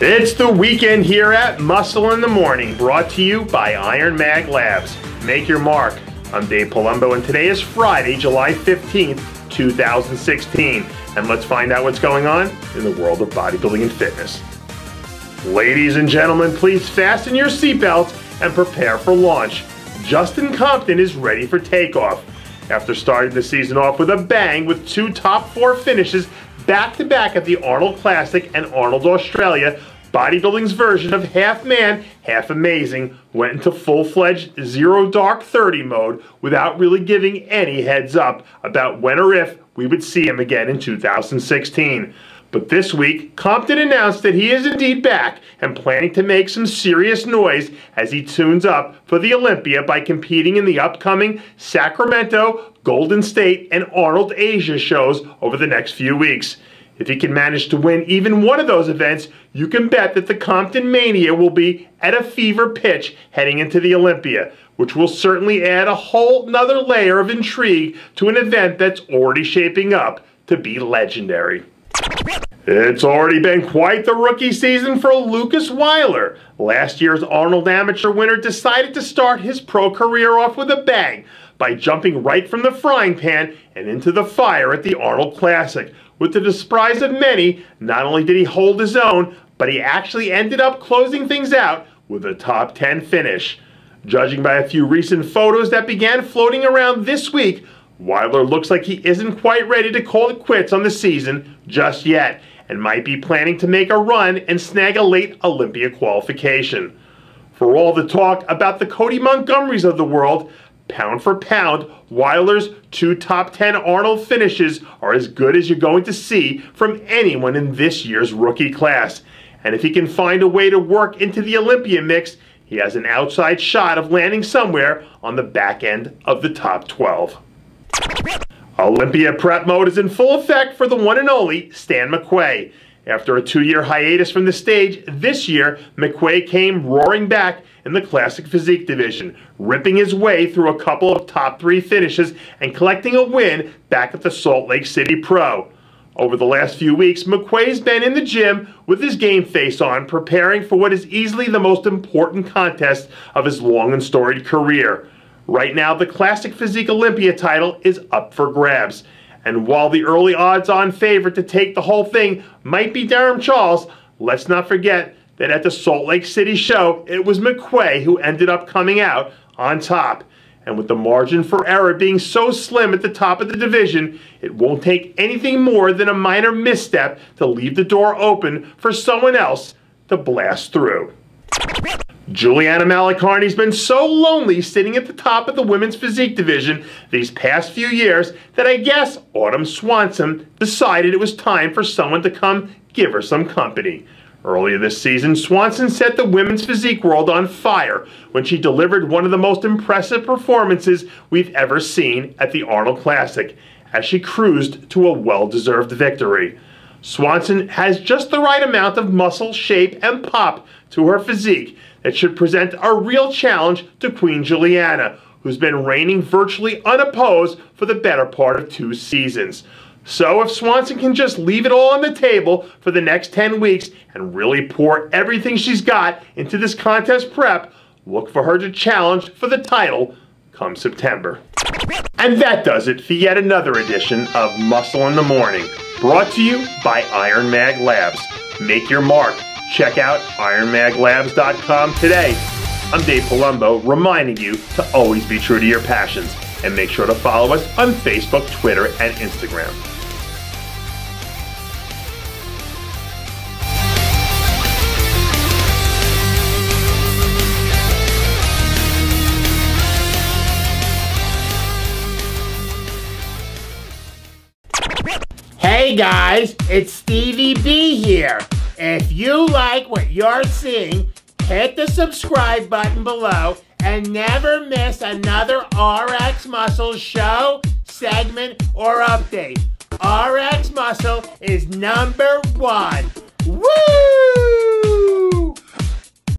It's the weekend here at Muscle in the Morning, brought to you by IronMag Labs. Make your mark. I'm Dave Palumbo, and today is Friday, July 15th, 2016. And let's find out what's going on in the world of bodybuilding and fitness. Ladies and gentlemen, please fasten your seatbelts and prepare for launch. Justin Compton is ready for takeoff. After starting the season off with a bang with two top 4 finishes back-to-back at the Arnold Classic and Arnold Australia, bodybuilding's version of half man, half amazing went into full-fledged zero dark 30 mode without really giving any heads up about when or if we would see him again in 2016. But this week, Compton announced that he is indeed back and planning to make some serious noise as he tunes up for the Olympia by competing in the upcoming Sacramento, Golden State, and Arnold Asia shows over the next few weeks. If he can manage to win even one of those events, you can bet that the Compton Mania will be at a fever pitch heading into the Olympia, which will certainly add a whole nother layer of intrigue to an event that's already shaping up to be legendary. It's already been quite the rookie season for Lukas Wyler. Last year's Arnold Amateur winner decided to start his pro career off with a bang by jumping right from the frying pan and into the fire at the Arnold Classic. With the surprise of many, not only did he hold his own, but he actually ended up closing things out with a top 10 finish. Judging by a few recent photos that began floating around this week, Wyler looks like he isn't quite ready to call it quits on the season just yet, and might be planning to make a run and snag a late Olympia qualification. For all the talk about the Cody Montgomerys of the world, pound for pound, Wyler's 2 top 10 Arnold finishes are as good as you're going to see from anyone in this year's rookie class. And if he can find a way to work into the Olympia mix, he has an outside shot of landing somewhere on the back end of the top 12. Olympia prep mode is in full effect for the one and only Stan McQuay. After a 2-year hiatus from the stage, this year, McQuay came roaring back in the Classic Physique division, ripping his way through a couple of top 3 finishes and collecting a win back at the Salt Lake City Pro. Over the last few weeks, McQuay's been in the gym with his game face on, preparing for what is easily the most important contest of his long and storied career. Right now, the Classic Physique Olympia title is up for grabs. And while the early odds-on favorite to take the whole thing might be Darren Charles, let's not forget that at the Salt Lake City show, it was McQuay who ended up coming out on top. And with the margin for error being so slim at the top of the division, it won't take anything more than a minor misstep to leave the door open for someone else to blast through. Juliana Malachari's been so lonely sitting at the top of the women's physique division these past few years that I guess Autumn Swanson decided it was time for someone to come give her some company. Earlier this season, Swanson set the women's physique world on fire when she delivered one of the most impressive performances we've ever seen at the Arnold Classic, as she cruised to a well-deserved victory. Swanson has just the right amount of muscle, shape, and pop to her physique that should present a real challenge to Queen Juliana, who's been reigning virtually unopposed for the better part of 2 seasons. So if Swanson can just leave it all on the table for the next 10 weeks and really pour everything she's got into this contest prep, look for her to challenge for the title come September. And that does it for yet another edition of Muscle in the Morning, brought to you by IronMag Labs. Make your mark. Check out IronMagLabs.com today. I'm Dave Palumbo, reminding you to always be true to your passions, and make sure to follow us on Facebook, Twitter, and Instagram. Hey guys, it's Stevie B here. If you like what you're seeing, hit the subscribe button below and never miss another RX Muscle show, segment, or update. RX Muscle is #1.